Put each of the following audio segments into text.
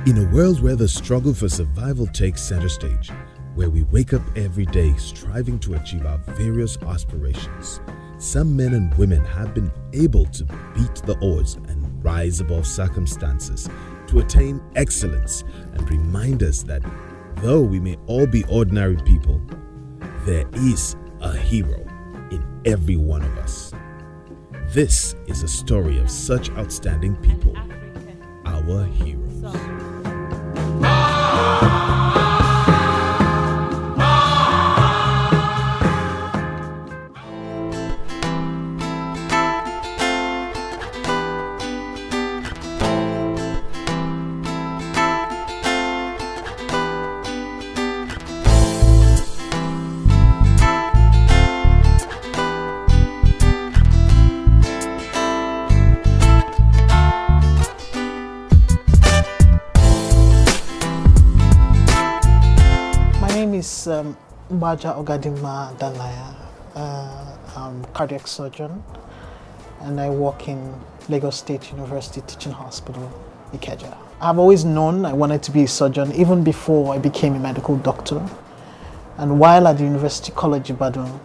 In a world where the struggle for survival takes center stage, where we wake up every day striving to achieve our various aspirations, some men and women have been able to beat the odds and rise above circumstances to attain excellence and remind us that though we may all be ordinary people, there is a hero in every one of us. This is a story of such outstanding people, our heroes. Mgbajah Ogadinma Mgbajah. I'm a cardiac surgeon and I work in Lagos State University Teaching Hospital, Ikeja. I've always known I wanted to be a surgeon even before I became a medical doctor. And while at the University College Ibadan,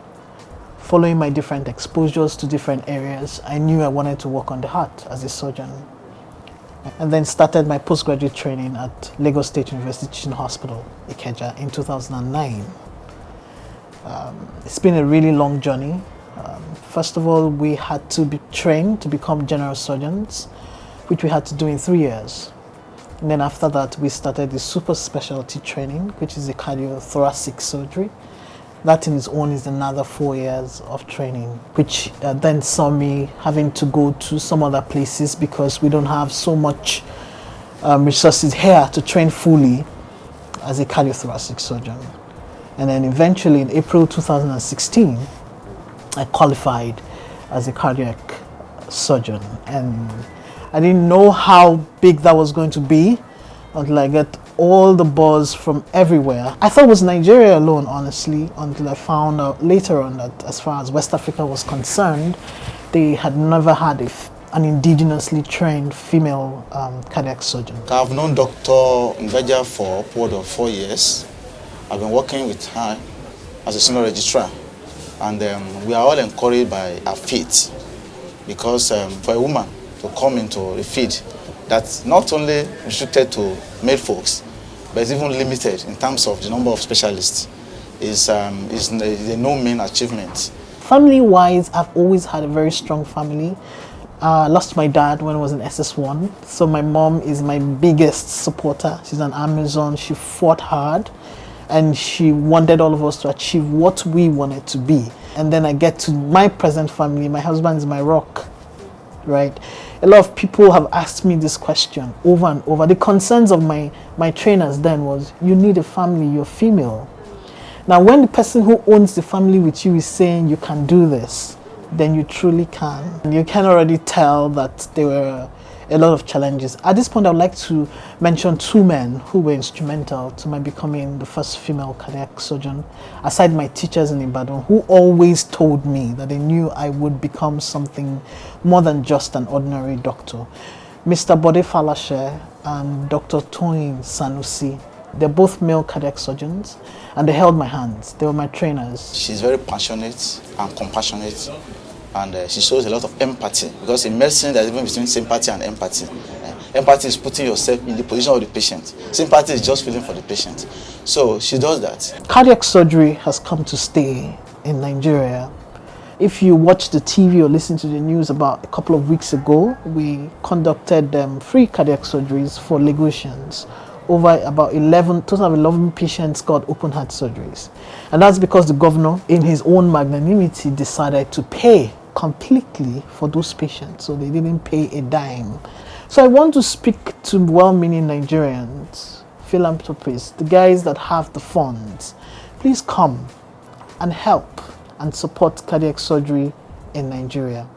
following my different exposures to different areas, I knew I wanted to work on the heart as a surgeon. And then started my postgraduate training at Lagos State University Teaching Hospital, Ikeja, in 2009. It's been a really long journey. First of all, we had to be trained to become general surgeons, which we had to do in 3 years. And then after that, we started the super specialty training, which is the cardiothoracic surgery. That in its own is another 4 years of training, which then saw me having to go to some other places because we don't have so much resources here to train fully as a cardiothoracic surgeon. And then eventually in April 2016, I qualified as a cardiac surgeon. And I didn't know how big that was going to be until I got all the buzz from everywhere. I thought it was Nigeria alone, honestly, until I found out later on that as far as West Africa was concerned, they had never had an indigenously trained female cardiac surgeon. I've known Dr. Mgbajah for upward of 4 years. I've been working with her as a senior registrar, and we are all encouraged by her feat, because for a woman to come into a field that's not only restricted to male folks, but it's even limited in terms of the number of specialists, is a no-mean achievement. Family-wise, I've always had a very strong family. I lost my dad when I was in SS1, so my mom is my biggest supporter. She's an Amazon. She fought hard, and she wanted all of us to achieve what we wanted to be. And then I get to my present family. My husband is my rock, right? A lot of people have asked me this question over and over. The concerns of my trainers then was, you need a family, you're female. Now, when the person who owns the family with you is saying you can do this, then you truly can. And you can already tell that there were a lot of challenges. At this point, I would like to mention 2 men who were instrumental to my becoming the first female cardiac surgeon, aside my teachers in Ibadan, who always told me that they knew I would become something more than just an ordinary doctor. Mr. Bode Falashe and Dr. Toyin Sanusi. They're both male cardiac surgeons, and they held my hands. They were my trainers. She's very passionate and compassionate, and she shows a lot of empathy, because in medicine there's even between sympathy and empathy. Empathy is putting yourself in the position of the patient. Sympathy is just feeling for the patient. So she does that. Cardiac surgery has come to stay in Nigeria. If you watch the TV or listen to the news, about a couple of weeks ago, we conducted free cardiac surgeries for Lagosians. Over about 11 patients got open heart surgeries. And that's because the governor, in his own magnanimity, decided to pay completely for those patients. So they didn't pay a dime. So I want to speak to well-meaning Nigerians, philanthropists, the guys that have the funds. Please come and help and support cardiac surgery in Nigeria.